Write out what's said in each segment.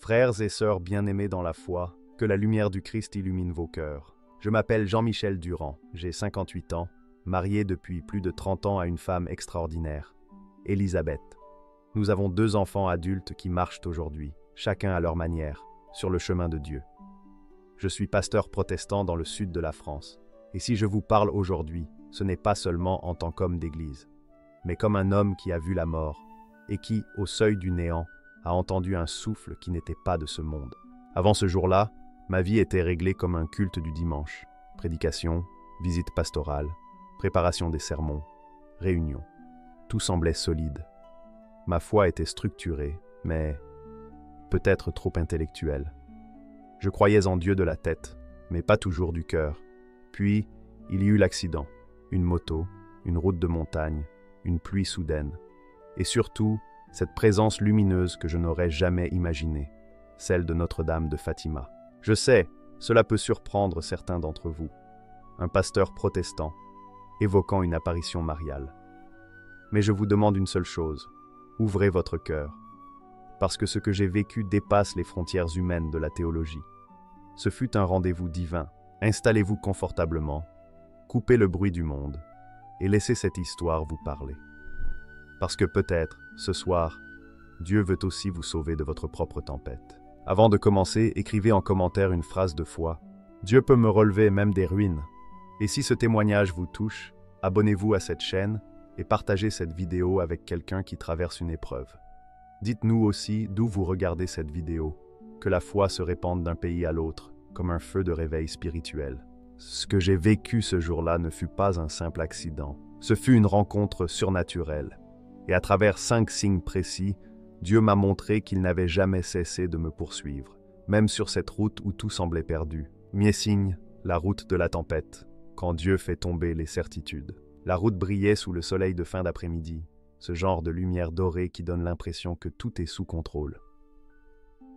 Frères et sœurs bien-aimés dans la foi, que la lumière du Christ illumine vos cœurs. Je m'appelle Jean-Michel Durand, j'ai 58 ans, marié depuis plus de 30 ans à une femme extraordinaire, Elisabeth. Nous avons 2 enfants adultes qui marchent aujourd'hui, chacun à leur manière, sur le chemin de Dieu. Je suis pasteur protestant dans le sud de la France, et si je vous parle aujourd'hui, ce n'est pas seulement en tant qu'homme d'église, mais comme un homme qui a vu la mort, et qui, au seuil du néant, a entendu un souffle qui n'était pas de ce monde. Avant ce jour-là, ma vie était réglée comme un culte du dimanche. Prédication, visite pastorale, préparation des sermons, réunions. Tout semblait solide. Ma foi était structurée, mais peut-être trop intellectuelle. Je croyais en Dieu de la tête, mais pas toujours du cœur. Puis, il y eut l'accident. Une moto, une route de montagne, une pluie soudaine. Et surtout, cette présence lumineuse que je n'aurais jamais imaginée, celle de Notre-Dame de Fatima. Je sais, cela peut surprendre certains d'entre vous. Un pasteur protestant, évoquant une apparition mariale. Mais je vous demande une seule chose, ouvrez votre cœur, parce que ce que j'ai vécu dépasse les frontières humaines de la théologie. Ce fut un rendez-vous divin. Installez-vous confortablement, coupez le bruit du monde, et laissez cette histoire vous parler. Parce que peut-être, ce soir, Dieu veut aussi vous sauver de votre propre tempête. Avant de commencer, écrivez en commentaire une phrase de foi. Dieu peut me relever même des ruines. Et si ce témoignage vous touche, abonnez-vous à cette chaîne et partagez cette vidéo avec quelqu'un qui traverse une épreuve. Dites-nous aussi d'où vous regardez cette vidéo, que la foi se répande d'un pays à l'autre, comme un feu de réveil spirituel. Ce que j'ai vécu ce jour-là ne fut pas un simple accident. Ce fut une rencontre surnaturelle. Et à travers 5 signes précis, Dieu m'a montré qu'il n'avait jamais cessé de me poursuivre, même sur cette route où tout semblait perdu. Premier signe, la route de la tempête, quand Dieu fait tomber les certitudes. La route brillait sous le soleil de fin d'après-midi, ce genre de lumière dorée qui donne l'impression que tout est sous contrôle.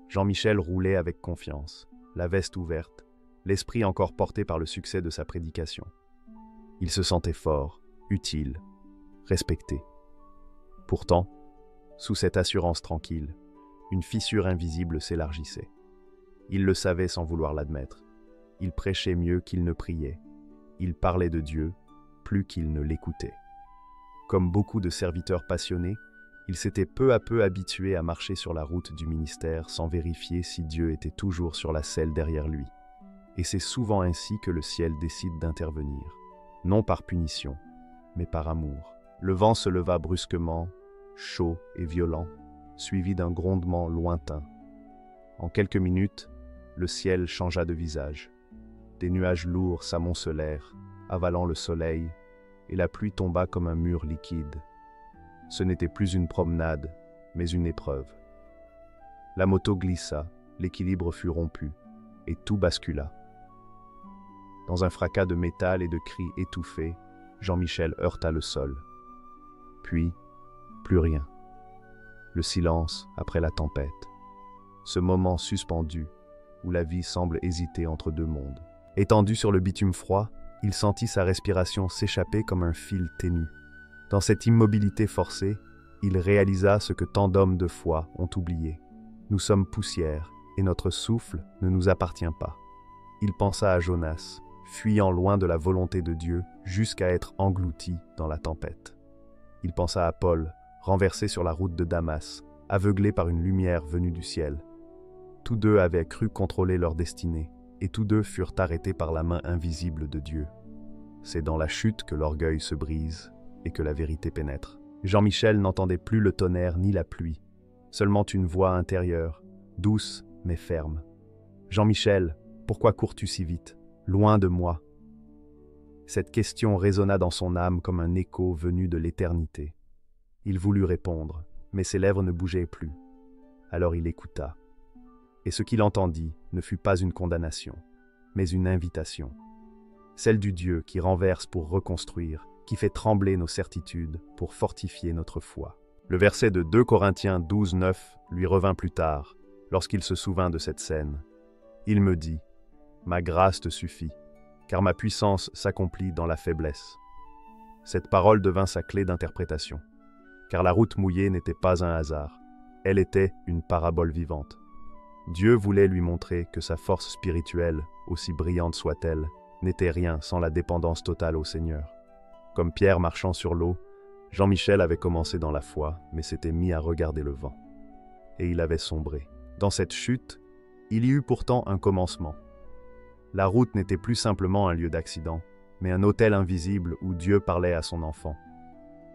Jean-Michel roulait avec confiance, la veste ouverte, l'esprit encore porté par le succès de sa prédication. Il se sentait fort, utile, respecté. Pourtant, sous cette assurance tranquille, une fissure invisible s'élargissait. Il le savait sans vouloir l'admettre. Il prêchait mieux qu'il ne priait. Il parlait de Dieu plus qu'il ne l'écoutait. Comme beaucoup de serviteurs passionnés, il s'était peu à peu habitué à marcher sur la route du ministère sans vérifier si Dieu était toujours sur la selle derrière lui. Et c'est souvent ainsi que le ciel décide d'intervenir, non par punition, mais par amour. Le vent se leva brusquement, chaud et violent, suivi d'un grondement lointain. En quelques minutes, le ciel changea de visage. Des nuages lourds s'amoncelèrent, avalant le soleil, et la pluie tomba comme un mur liquide. Ce n'était plus une promenade, mais une épreuve. La moto glissa, l'équilibre fut rompu, et tout bascula. Dans un fracas de métal et de cris étouffés, Jean-Michel heurta le sol. Puis, plus rien. Le silence après la tempête. Ce moment suspendu, où la vie semble hésiter entre 2 mondes. Étendu sur le bitume froid, il sentit sa respiration s'échapper comme un fil ténu. Dans cette immobilité forcée, il réalisa ce que tant d'hommes de foi ont oublié. Nous sommes poussière, et notre souffle ne nous appartient pas. Il pensa à Jonas, fuyant loin de la volonté de Dieu jusqu'à être englouti dans la tempête. Il pensa à Paul, renversé sur la route de Damas, aveuglé par une lumière venue du ciel. Tous 2 avaient cru contrôler leur destinée, et tous 2 furent arrêtés par la main invisible de Dieu. C'est dans la chute que l'orgueil se brise et que la vérité pénètre. Jean-Michel n'entendait plus le tonnerre ni la pluie, seulement une voix intérieure, douce mais ferme. « Jean-Michel, pourquoi cours-tu si vite, loin de moi ?» Cette question résonna dans son âme comme un écho venu de l'éternité. Il voulut répondre, mais ses lèvres ne bougeaient plus. Alors il écouta. Et ce qu'il entendit ne fut pas une condamnation, mais une invitation. Celle du Dieu qui renverse pour reconstruire, qui fait trembler nos certitudes pour fortifier notre foi. Le verset de 2 Corinthiens 12, 9 lui revint plus tard, lorsqu'il se souvint de cette scène. Il me dit, « Ma grâce te suffit, car ma puissance s'accomplit dans la faiblesse. » Cette parole devint sa clé d'interprétation, car la route mouillée n'était pas un hasard, elle était une parabole vivante. Dieu voulait lui montrer que sa force spirituelle, aussi brillante soit-elle, n'était rien sans la dépendance totale au Seigneur. Comme Pierre marchant sur l'eau, Jean-Michel avait commencé dans la foi, mais s'était mis à regarder le vent. Et il avait sombré. Dans cette chute, il y eut pourtant un commencement. La route n'était plus simplement un lieu d'accident, mais un autel invisible où Dieu parlait à son enfant.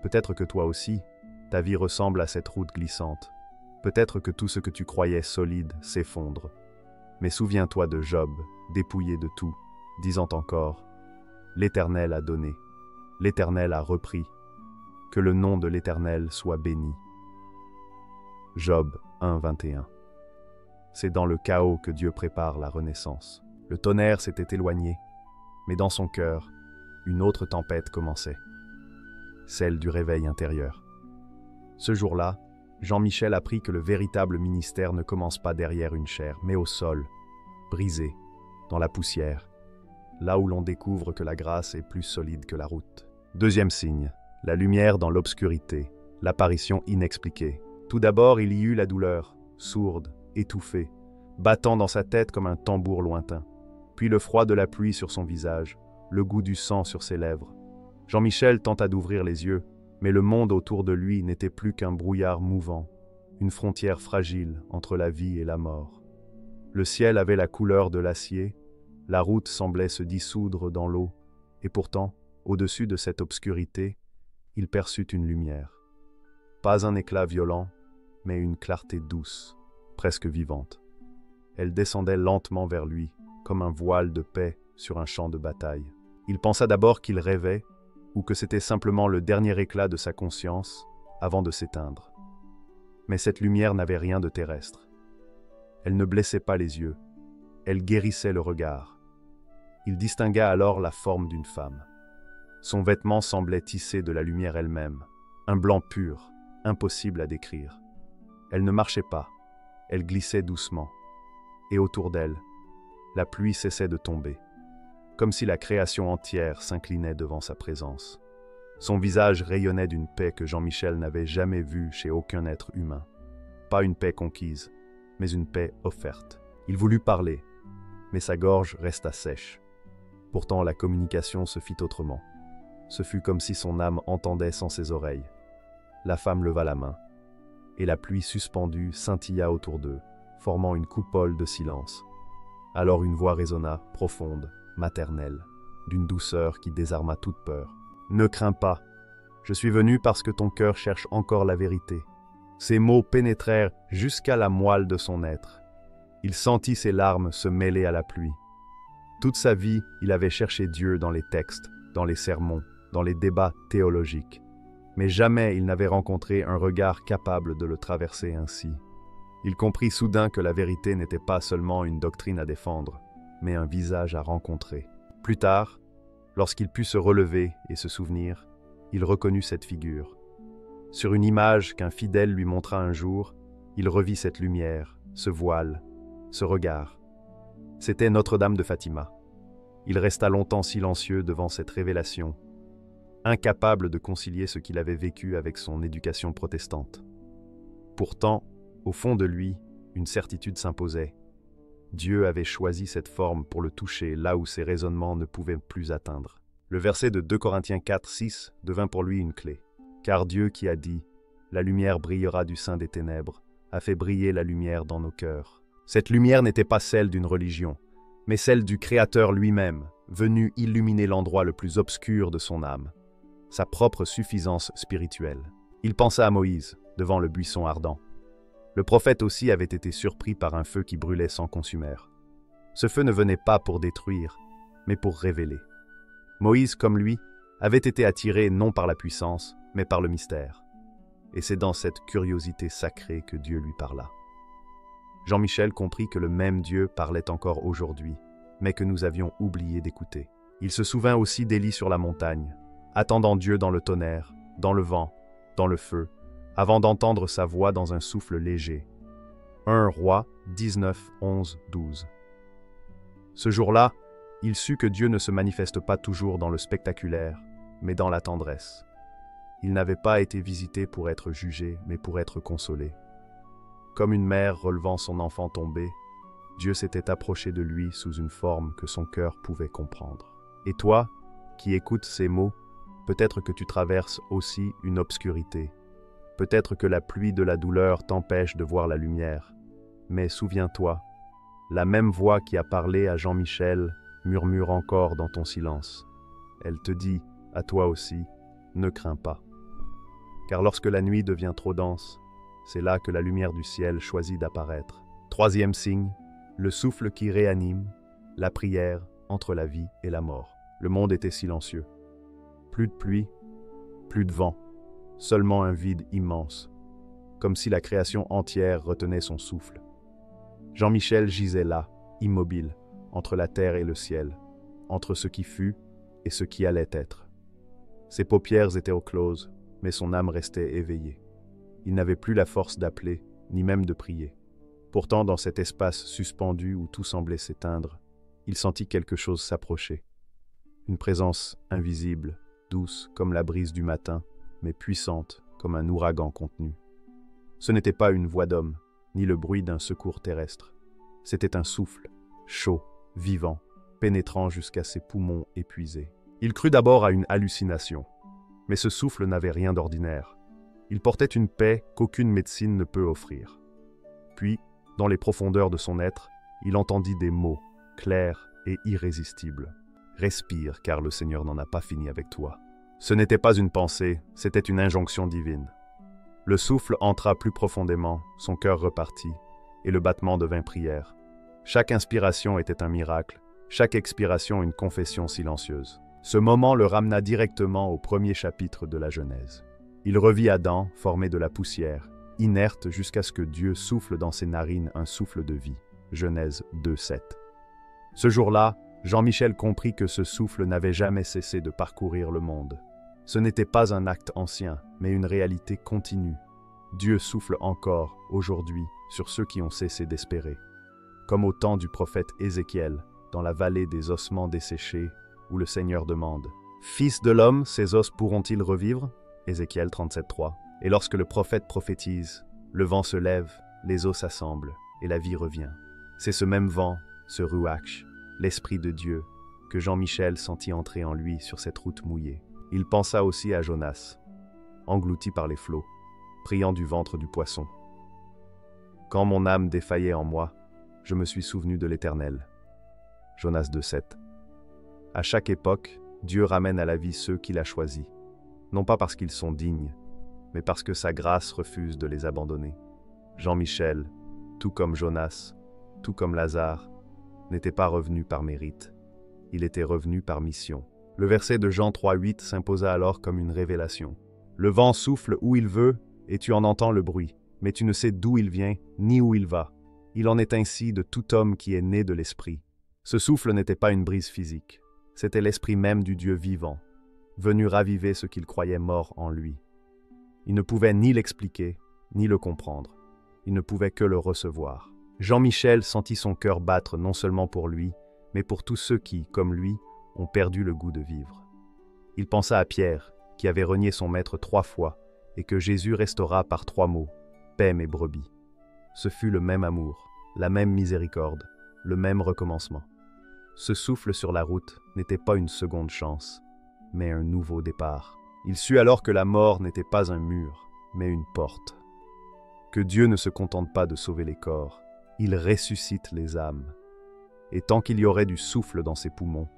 Peut-être que toi aussi, ta vie ressemble à cette route glissante. Peut-être que tout ce que tu croyais solide s'effondre. Mais souviens-toi de Job, dépouillé de tout, disant encore « L'Éternel a donné, l'Éternel a repris, que le nom de l'Éternel soit béni. » Job 1, 21. C'est dans le chaos que Dieu prépare la renaissance. Le tonnerre s'était éloigné, mais dans son cœur, une autre tempête commençait, celle du réveil intérieur. Ce jour-là, Jean-Michel apprit que le véritable ministère ne commence pas derrière une chaire, mais au sol, brisé, dans la poussière, là où l'on découvre que la grâce est plus solide que la route. Deuxième signe, la lumière dans l'obscurité, l'apparition inexpliquée. Tout d'abord, il y eut la douleur, sourde, étouffée, battant dans sa tête comme un tambour lointain. Puis le froid de la pluie sur son visage, le goût du sang sur ses lèvres. Jean-Michel tenta d'ouvrir les yeux, mais le monde autour de lui n'était plus qu'un brouillard mouvant, une frontière fragile entre la vie et la mort. Le ciel avait la couleur de l'acier, la route semblait se dissoudre dans l'eau, et pourtant, au-dessus de cette obscurité, il perçut une lumière. Pas un éclat violent, mais une clarté douce, presque vivante. Elle descendait lentement vers lui, comme un voile de paix sur un champ de bataille. Il pensa d'abord qu'il rêvait, ou que c'était simplement le dernier éclat de sa conscience, avant de s'éteindre. Mais cette lumière n'avait rien de terrestre. Elle ne blessait pas les yeux, elle guérissait le regard. Il distingua alors la forme d'une femme. Son vêtement semblait tissé de la lumière elle-même, un blanc pur, impossible à décrire. Elle ne marchait pas, elle glissait doucement, et autour d'elle, la pluie cessait de tomber, comme si la création entière s'inclinait devant sa présence. Son visage rayonnait d'une paix que Jean-Michel n'avait jamais vue chez aucun être humain. Pas une paix conquise, mais une paix offerte. Il voulut parler, mais sa gorge resta sèche. Pourtant, la communication se fit autrement. Ce fut comme si son âme entendait sans ses oreilles. La femme leva la main, et la pluie suspendue scintilla autour d'eux, formant une coupole de silence. Alors une voix résonna, profonde, maternelle, d'une douceur qui désarma toute peur. « Ne crains pas, je suis venu parce que ton cœur cherche encore la vérité. » Ces mots pénétrèrent jusqu'à la moelle de son être. Il sentit ses larmes se mêler à la pluie. Toute sa vie, il avait cherché Dieu dans les textes, dans les sermons, dans les débats théologiques. Mais jamais il n'avait rencontré un regard capable de le traverser ainsi. Il comprit soudain que la vérité n'était pas seulement une doctrine à défendre, mais un visage à rencontrer. Plus tard, lorsqu'il put se relever et se souvenir, il reconnut cette figure. Sur une image qu'un fidèle lui montra un jour, il revit cette lumière, ce voile, ce regard. C'était Notre-Dame de Fatima. Il resta longtemps silencieux devant cette révélation, incapable de concilier ce qu'il avait vécu avec son éducation protestante. Pourtant, au fond de lui, une certitude s'imposait. Dieu avait choisi cette forme pour le toucher là où ses raisonnements ne pouvaient plus atteindre. Le verset de 2 Corinthiens 4, 6 devint pour lui une clé. Car Dieu qui a dit « La lumière brillera du sein des ténèbres » a fait briller la lumière dans nos cœurs. Cette lumière n'était pas celle d'une religion, mais celle du Créateur lui-même, venu illuminer l'endroit le plus obscur de son âme, sa propre suffisance spirituelle. Il pensa à Moïse, devant le buisson ardent. Le prophète aussi avait été surpris par un feu qui brûlait sans consumère. Ce feu ne venait pas pour détruire, mais pour révéler. Moïse, comme lui, avait été attiré non par la puissance, mais par le mystère. Et c'est dans cette curiosité sacrée que Dieu lui parla. Jean-Michel comprit que le même Dieu parlait encore aujourd'hui, mais que nous avions oublié d'écouter. Il se souvint aussi d'Élie sur la montagne, attendant Dieu dans le tonnerre, dans le vent, dans le feu, avant d'entendre sa voix dans un souffle léger. 1 Roi 19, 11, 12. Ce jour-là, il sut que Dieu ne se manifeste pas toujours dans le spectaculaire, mais dans la tendresse. Il n'avait pas été visité pour être jugé, mais pour être consolé. Comme une mère relevant son enfant tombé, Dieu s'était approché de lui sous une forme que son cœur pouvait comprendre. Et toi, qui écoutes ces mots, peut-être que tu traverses aussi une obscurité. Peut-être que la pluie de la douleur t'empêche de voir la lumière. Mais souviens-toi, la même voix qui a parlé à Jean-Michel murmure encore dans ton silence. Elle te dit, à toi aussi, ne crains pas. Car lorsque la nuit devient trop dense, c'est là que la lumière du ciel choisit d'apparaître. Troisième signe, le souffle qui réanime, la prière entre la vie et la mort. Le monde était silencieux. Plus de pluie, plus de vent, seulement un vide immense, comme si la création entière retenait son souffle. Jean-Michel gisait là, immobile, entre la terre et le ciel, entre ce qui fut et ce qui allait être. Ses paupières étaient closes, mais son âme restait éveillée. Il n'avait plus la force d'appeler, ni même de prier. Pourtant, dans cet espace suspendu où tout semblait s'éteindre, il sentit quelque chose s'approcher. Une présence invisible, douce comme la brise du matin, mais puissante comme un ouragan contenu. Ce n'était pas une voix d'homme, ni le bruit d'un secours terrestre. C'était un souffle, chaud, vivant, pénétrant jusqu'à ses poumons épuisés. Il crut d'abord à une hallucination, mais ce souffle n'avait rien d'ordinaire. Il portait une paix qu'aucune médecine ne peut offrir. Puis, dans les profondeurs de son être, il entendit des mots, clairs et irrésistibles. « Respire, car le Seigneur n'en a pas fini avec toi. » Ce n'était pas une pensée, c'était une injonction divine. Le souffle entra plus profondément, son cœur repartit, et le battement devint prière. Chaque inspiration était un miracle, chaque expiration une confession silencieuse. Ce moment le ramena directement au premier chapitre de la Genèse. Il revit Adam, formé de la poussière, inerte jusqu'à ce que Dieu souffle dans ses narines un souffle de vie. Genèse 2:7. Ce jour-là, Jean-Michel comprit que ce souffle n'avait jamais cessé de parcourir le monde. Ce n'était pas un acte ancien, mais une réalité continue. Dieu souffle encore, aujourd'hui, sur ceux qui ont cessé d'espérer. Comme au temps du prophète Ézéchiel, dans la vallée des ossements desséchés, où le Seigneur demande « Fils de l'homme, ces os pourront-ils revivre ?» Ézéchiel 37:3. Et lorsque le prophète prophétise, le vent se lève, les eaux s'assemblent, et la vie revient. C'est ce même vent, ce ruach, l'Esprit de Dieu, que Jean-Michel sentit entrer en lui sur cette route mouillée. Il pensa aussi à Jonas, englouti par les flots, priant du ventre du poisson. Quand mon âme défaillait en moi, je me suis souvenu de l'Éternel. Jonas 2:7. À chaque époque, Dieu ramène à la vie ceux qu'il a choisis, non pas parce qu'ils sont dignes, mais parce que sa grâce refuse de les abandonner. Jean-Michel, tout comme Jonas, tout comme Lazare, n'était pas revenu par mérite. Il était revenu par mission. Le verset de Jean 3:8 s'imposa alors comme une révélation. Le vent souffle où il veut, et tu en entends le bruit, mais tu ne sais d'où il vient, ni où il va. Il en est ainsi de tout homme qui est né de l'Esprit. Ce souffle n'était pas une brise physique, c'était l'Esprit même du Dieu vivant, venu raviver ce qu'il croyait mort en lui. Il ne pouvait ni l'expliquer, ni le comprendre. Il ne pouvait que le recevoir. Jean-Michel sentit son cœur battre non seulement pour lui, mais pour tous ceux qui, comme lui, ont perdu le goût de vivre. Il pensa à Pierre, qui avait renié son maître 3 fois, et que Jésus restaura par 3 mots, paix mes brebis. Ce fut le même amour, la même miséricorde, le même recommencement. Ce souffle sur la route n'était pas une seconde chance, mais un nouveau départ. Il sut alors que la mort n'était pas un mur, mais une porte. Que Dieu ne se contente pas de sauver les corps, il ressuscite les âmes. Et tant qu'il y aurait du souffle dans ses poumons,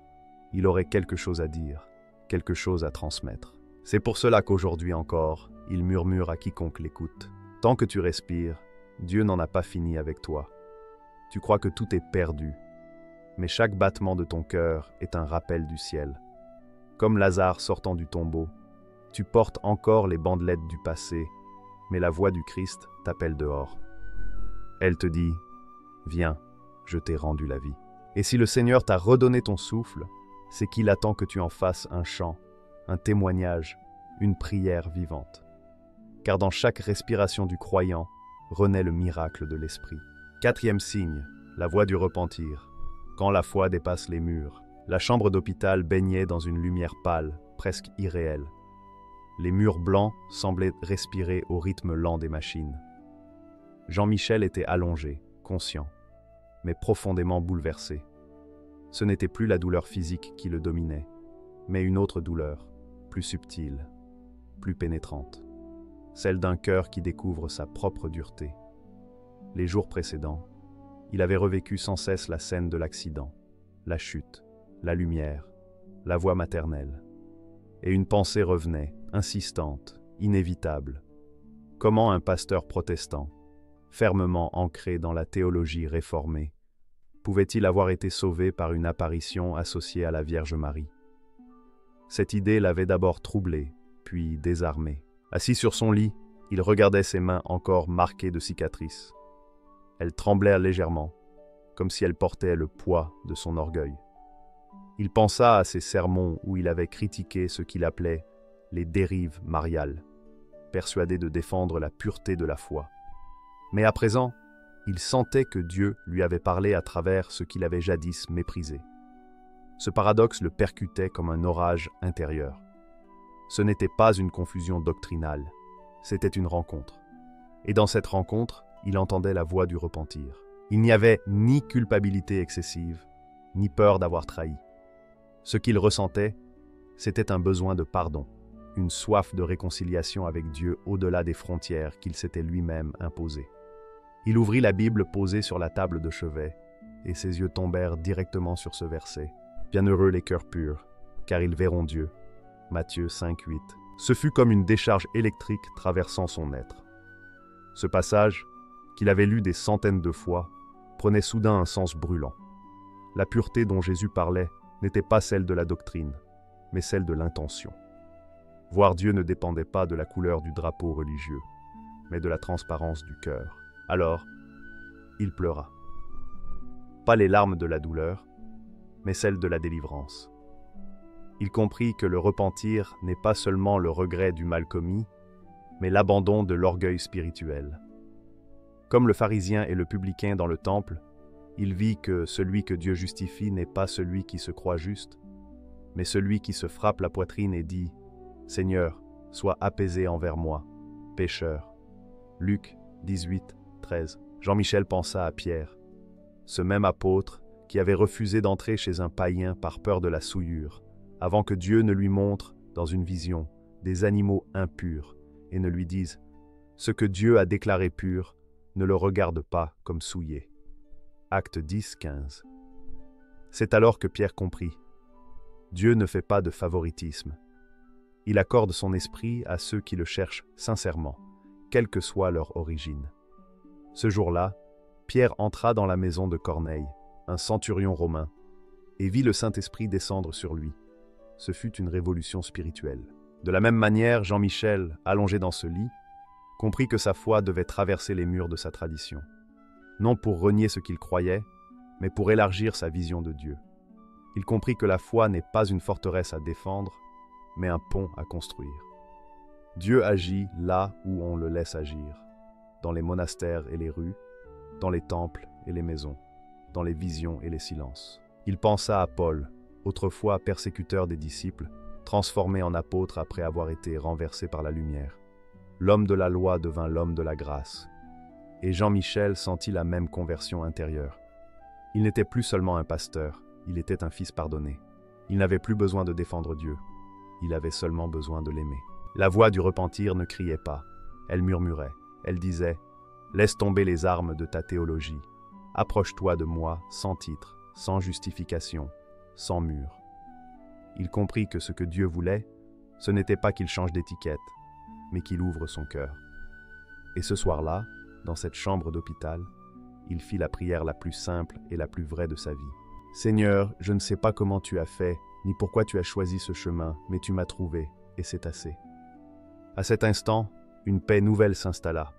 il aurait quelque chose à dire, quelque chose à transmettre. C'est pour cela qu'aujourd'hui encore, il murmure à quiconque l'écoute. Tant que tu respires, Dieu n'en a pas fini avec toi. Tu crois que tout est perdu, mais chaque battement de ton cœur est un rappel du ciel. Comme Lazare sortant du tombeau, tu portes encore les bandelettes du passé, mais la voix du Christ t'appelle dehors. Elle te dit « Viens, je t'ai rendu la vie ». Et si le Seigneur t'a redonné ton souffle, c'est qu'il attend que tu en fasses un chant, un témoignage, une prière vivante. Car dans chaque respiration du croyant renaît le miracle de l'Esprit. 4e signe, la voie du repentir. Quand la foi dépasse les murs, la chambre d'hôpital baignait dans une lumière pâle, presque irréelle. Les murs blancs semblaient respirer au rythme lent des machines. Jean-Michel était allongé, conscient. mais profondément bouleversé. Ce n'était plus la douleur physique qui le dominait, mais une autre douleur, plus subtile, plus pénétrante, celle d'un cœur qui découvre sa propre dureté. Les jours précédents, il avait revécu sans cesse la scène de l'accident, la chute, la lumière, la voix maternelle. Et une pensée revenait, insistante, inévitable. Comment un pasteur protestant, fermement ancré dans la théologie réformée, pouvait-il avoir été sauvé par une apparition associée à la Vierge Marie? Cette idée l'avait d'abord troublé, puis désarmé. Assis sur son lit, il regardait ses mains encore marquées de cicatrices. Elles tremblaient légèrement, comme si elles portaient le poids de son orgueil. Il pensa à ses sermons où il avait critiqué ce qu'il appelait les dérives mariales, persuadé de défendre la pureté de la foi. Mais à présent, il sentait que Dieu lui avait parlé à travers ce qu'il avait jadis méprisé. Ce paradoxe le percutait comme un orage intérieur. Ce n'était pas une confusion doctrinale, c'était une rencontre. Et dans cette rencontre, il entendait la voix du repentir. Il n'y avait ni culpabilité excessive, ni peur d'avoir trahi. Ce qu'il ressentait, c'était un besoin de pardon, une soif de réconciliation avec Dieu au-delà des frontières qu'il s'était lui-même imposées. Il ouvrit la Bible posée sur la table de chevet, et ses yeux tombèrent directement sur ce verset. « Bienheureux les cœurs purs, car ils verront Dieu. » Matthieu 5,8. Ce fut comme une décharge électrique traversant son être. Ce passage, qu'il avait lu des centaines de fois, prenait soudain un sens brûlant. La pureté dont Jésus parlait n'était pas celle de la doctrine, mais celle de l'intention. Voir Dieu ne dépendait pas de la couleur du drapeau religieux, mais de la transparence du cœur. Alors, il pleura. Pas les larmes de la douleur, mais celles de la délivrance. Il comprit que le repentir n'est pas seulement le regret du mal commis, mais l'abandon de l'orgueil spirituel. Comme le pharisien et le publicain dans le temple, il vit que celui que Dieu justifie n'est pas celui qui se croit juste, mais celui qui se frappe la poitrine et dit « Seigneur, sois apaisé envers moi, pécheur. » Luc 18, 13. Jean-Michel pensa à Pierre, ce même apôtre qui avait refusé d'entrer chez un païen par peur de la souillure, avant que Dieu ne lui montre, dans une vision, des animaux impurs, et ne lui dise « Ce que Dieu a déclaré pur, ne le regarde pas comme souillé. » Acte 10, 15. C'est alors que Pierre comprit. Dieu ne fait pas de favoritisme. Il accorde son esprit à ceux qui le cherchent sincèrement, quelle que soit leur origine. Ce jour-là, Pierre entra dans la maison de Corneille, un centurion romain, et vit le Saint-Esprit descendre sur lui. Ce fut une révolution spirituelle. De la même manière, Jean-Michel, allongé dans ce lit, comprit que sa foi devait traverser les murs de sa tradition. Non pour renier ce qu'il croyait, mais pour élargir sa vision de Dieu. Il comprit que la foi n'est pas une forteresse à défendre, mais un pont à construire. Dieu agit là où on le laisse agir, dans les monastères et les rues, dans les temples et les maisons, dans les visions et les silences. Il pensa à Paul, autrefois persécuteur des disciples, transformé en apôtre après avoir été renversé par la lumière. L'homme de la loi devint l'homme de la grâce. Et Jean-Michel sentit la même conversion intérieure. Il n'était plus seulement un pasteur, il était un fils pardonné. Il n'avait plus besoin de défendre Dieu, il avait seulement besoin de l'aimer. La voix du repentir ne criait pas, elle murmurait, elle disait « Laisse tomber les armes de ta théologie, approche-toi de moi sans titre, sans justification, sans mur. » Il comprit que ce que Dieu voulait, ce n'était pas qu'il change d'étiquette, mais qu'il ouvre son cœur. Et ce soir-là, dans cette chambre d'hôpital, il fit la prière la plus simple et la plus vraie de sa vie. « Seigneur, je ne sais pas comment tu as fait, ni pourquoi tu as choisi ce chemin, mais tu m'as trouvé, et c'est assez. » À cet instant, une paix nouvelle s'installa,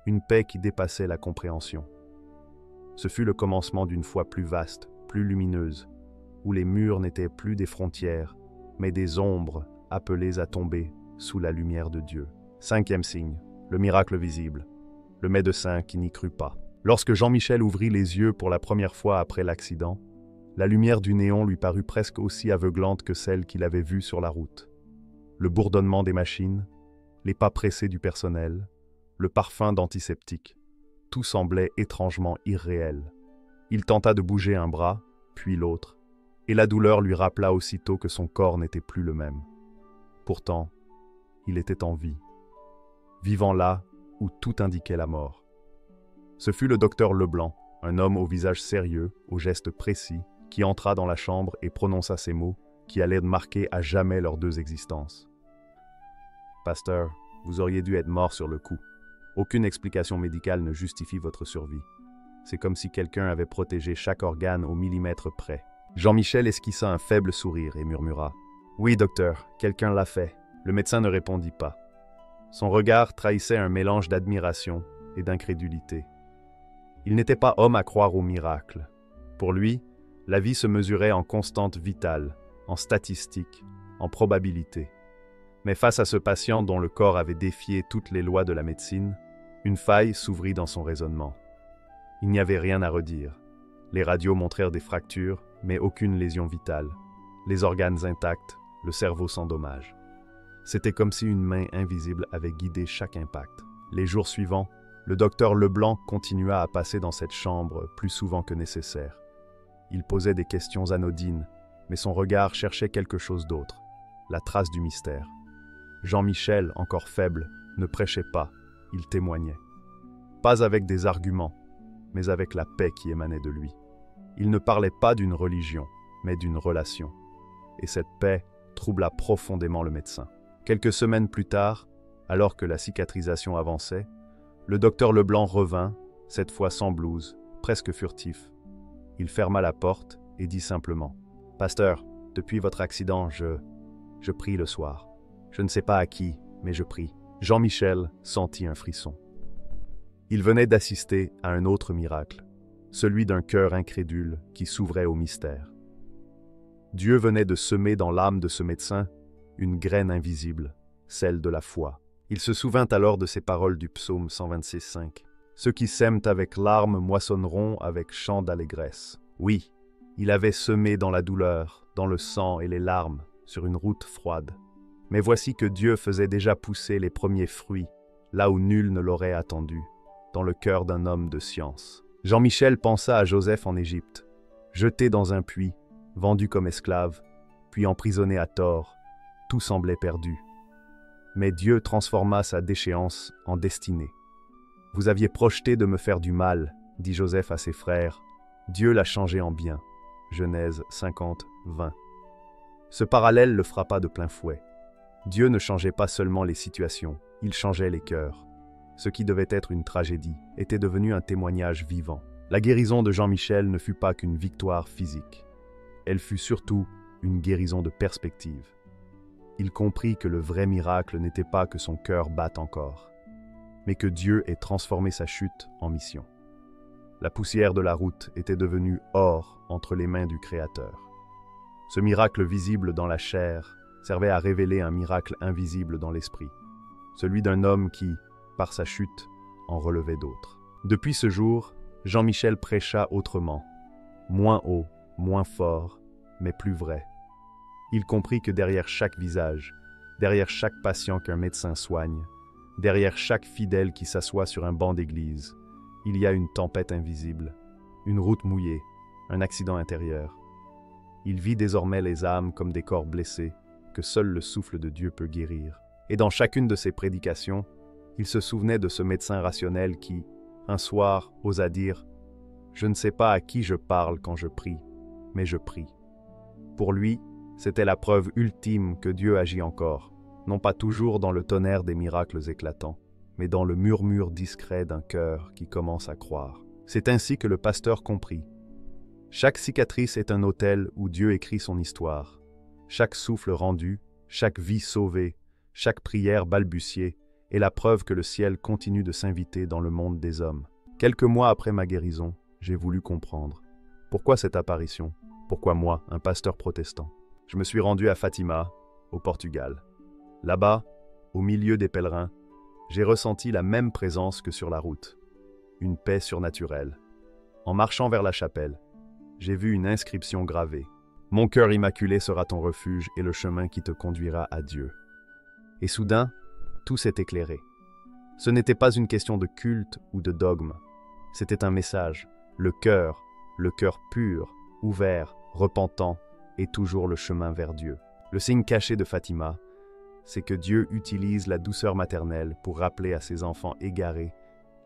une paix qui dépassait la compréhension. Ce fut le commencement d'une foi plus vaste, plus lumineuse, où les murs n'étaient plus des frontières, mais des ombres appelées à tomber sous la lumière de Dieu. Cinquième signe, le miracle visible, le médecin qui n'y crut pas. Lorsque Jean-Michel ouvrit les yeux pour la première fois après l'accident, la lumière du néon lui parut presque aussi aveuglante que celle qu'il avait vue sur la route. Le bourdonnement des machines, les pas pressés du personnel, le parfum d'antiseptique, tout semblait étrangement irréel. Il tenta de bouger un bras, puis l'autre, et la douleur lui rappela aussitôt que son corps n'était plus le même. Pourtant, il était en vie, vivant là où tout indiquait la mort. Ce fut le docteur Leblanc, un homme au visage sérieux, aux gestes précis, qui entra dans la chambre et prononça ces mots qui allaient marquer à jamais leurs deux existences. « Pasteur, vous auriez dû être mort sur le coup. Aucune explication médicale ne justifie votre survie. C'est comme si quelqu'un avait protégé chaque organe au millimètre près. » Jean-Michel esquissa un faible sourire et murmura « Oui, docteur, quelqu'un l'a fait. » Le médecin ne répondit pas. Son regard trahissait un mélange d'admiration et d'incrédulité. Il n'était pas homme à croire au miracle. Pour lui, la vie se mesurait en constante vitale, en statistiques, en probabilités. Mais face à ce patient dont le corps avait défié toutes les lois de la médecine, une faille s'ouvrit dans son raisonnement. Il n'y avait rien à redire. Les radios montrèrent des fractures, mais aucune lésion vitale. Les organes intacts, le cerveau sans dommage. C'était comme si une main invisible avait guidé chaque impact. Les jours suivants, le docteur Leblanc continua à passer dans cette chambre plus souvent que nécessaire. Il posait des questions anodines, mais son regard cherchait quelque chose d'autre, la trace du mystère. Jean-Michel, encore faible, ne prêchait pas, il témoignait. Pas avec des arguments, mais avec la paix qui émanait de lui. Il ne parlait pas d'une religion, mais d'une relation. Et cette paix troubla profondément le médecin. Quelques semaines plus tard, alors que la cicatrisation avançait, le docteur Leblanc revint, cette fois sans blouse, presque furtif. Il ferma la porte et dit simplement « Pasteur, depuis votre accident, je prie le soir. Je ne sais pas à qui, mais je prie. » Jean-Michel sentit un frisson. Il venait d'assister à un autre miracle, celui d'un cœur incrédule qui s'ouvrait au mystère. Dieu venait de semer dans l'âme de ce médecin une graine invisible, celle de la foi. Il se souvint alors de ces paroles du psaume 126,5. « Ceux qui sèment avec larmes moissonneront avec chant d'allégresse. » Oui, il avait semé dans la douleur, dans le sang et les larmes, sur une route froide. Mais voici que Dieu faisait déjà pousser les premiers fruits, là où nul ne l'aurait attendu, dans le cœur d'un homme de science. Jean-Michel pensa à Joseph en Égypte, jeté dans un puits, vendu comme esclave, puis emprisonné à tort. Tout semblait perdu. Mais Dieu transforma sa déchéance en destinée. « Vous aviez projeté de me faire du mal, dit Joseph à ses frères. Dieu l'a changé en bien. » Genèse 50, 20. Ce parallèle le frappa de plein fouet. Dieu ne changeait pas seulement les situations, il changeait les cœurs. Ce qui devait être une tragédie était devenu un témoignage vivant. La guérison de Jean-Michel ne fut pas qu'une victoire physique. Elle fut surtout une guérison de perspective. Il comprit que le vrai miracle n'était pas que son cœur batte encore, mais que Dieu ait transformé sa chute en mission. La poussière de la route était devenue or entre les mains du Créateur. Ce miracle visible dans la chair servait à révéler un miracle invisible dans l'esprit, celui d'un homme qui, par sa chute, en relevait d'autres. Depuis ce jour, Jean-Michel prêcha autrement, moins haut, moins fort, mais plus vrai. Il comprit que derrière chaque visage, derrière chaque patient qu'un médecin soigne, derrière chaque fidèle qui s'assoit sur un banc d'église, il y a une tempête invisible, une route mouillée, un accident intérieur. Il vit désormais les âmes comme des corps blessés que seul le souffle de Dieu peut guérir. Et dans chacune de ses prédications, il se souvenait de ce médecin rationnel qui, un soir, osa dire « Je ne sais pas à qui je parle quand je prie, mais je prie. » Pour lui, c'était la preuve ultime que Dieu agit encore, non pas toujours dans le tonnerre des miracles éclatants, mais dans le murmure discret d'un cœur qui commence à croire. C'est ainsi que le pasteur comprit. Chaque cicatrice est un autel où Dieu écrit son histoire. Chaque souffle rendu, chaque vie sauvée, chaque prière balbutiée est la preuve que le ciel continue de s'inviter dans le monde des hommes. Quelques mois après ma guérison, j'ai voulu comprendre. Pourquoi cette apparition? Pourquoi moi, un pasteur protestant? Je me suis rendu à Fatima, au Portugal. Là-bas, au milieu des pèlerins, j'ai ressenti la même présence que sur la route. Une paix surnaturelle. En marchant vers la chapelle, j'ai vu une inscription gravée. « Mon cœur immaculé sera ton refuge et le chemin qui te conduira à Dieu. » Et soudain, tout s'est éclairé. Ce n'était pas une question de culte ou de dogme. C'était un message. Le cœur, le cœur pur, ouvert, repentant, est toujours le chemin vers Dieu. Le signe caché de Fatima, c'est que Dieu utilise la douceur maternelle pour rappeler à ses enfants égarés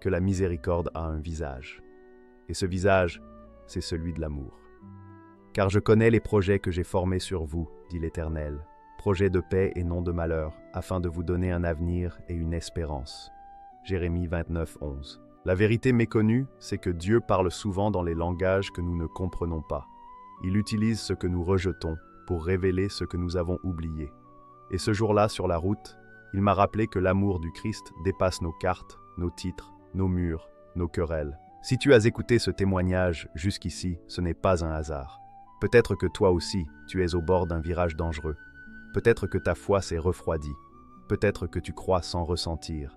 que la miséricorde a un visage. Et ce visage, c'est celui de l'amour. Car je connais les projets que j'ai formés sur vous, dit l'Éternel, projets de paix et non de malheur, afin de vous donner un avenir et une espérance. Jérémie 29, 11. La vérité méconnue, c'est que Dieu parle souvent dans les langages que nous ne comprenons pas. Il utilise ce que nous rejetons pour révéler ce que nous avons oublié. Et ce jour-là, sur la route, il m'a rappelé que l'amour du Christ dépasse nos cartes, nos titres, nos murs, nos querelles. Si tu as écouté ce témoignage jusqu'ici, ce n'est pas un hasard. Peut-être que toi aussi, tu es au bord d'un virage dangereux. Peut-être que ta foi s'est refroidie. Peut-être que tu crois sans ressentir.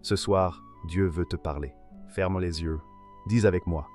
Ce soir, Dieu veut te parler. Ferme les yeux. Dis avec moi.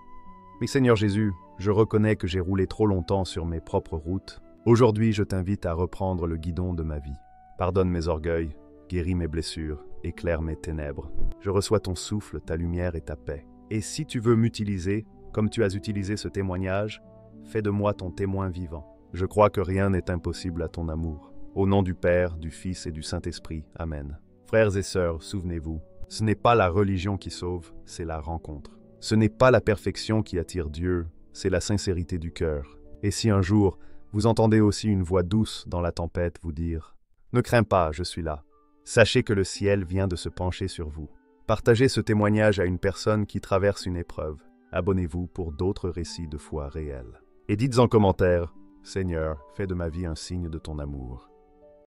Mais Seigneur Jésus, je reconnais que j'ai roulé trop longtemps sur mes propres routes. Aujourd'hui, je t'invite à reprendre le guidon de ma vie. Pardonne mes orgueils, guéris mes blessures, éclaire mes ténèbres. Je reçois ton souffle, ta lumière et ta paix. Et si tu veux m'utiliser, comme tu as utilisé ce témoignage, fais de moi ton témoin vivant. Je crois que rien n'est impossible à ton amour. Au nom du Père, du Fils et du Saint-Esprit. Amen. Frères et sœurs, souvenez-vous, ce n'est pas la religion qui sauve, c'est la rencontre. Ce n'est pas la perfection qui attire Dieu, c'est la sincérité du cœur. Et si un jour, vous entendez aussi une voix douce dans la tempête vous dire « Ne crains pas, je suis là », sachez que le ciel vient de se pencher sur vous. Partagez ce témoignage à une personne qui traverse une épreuve. Abonnez-vous pour d'autres récits de foi réels. Et dites en commentaire « Seigneur, fais de ma vie un signe de ton amour ».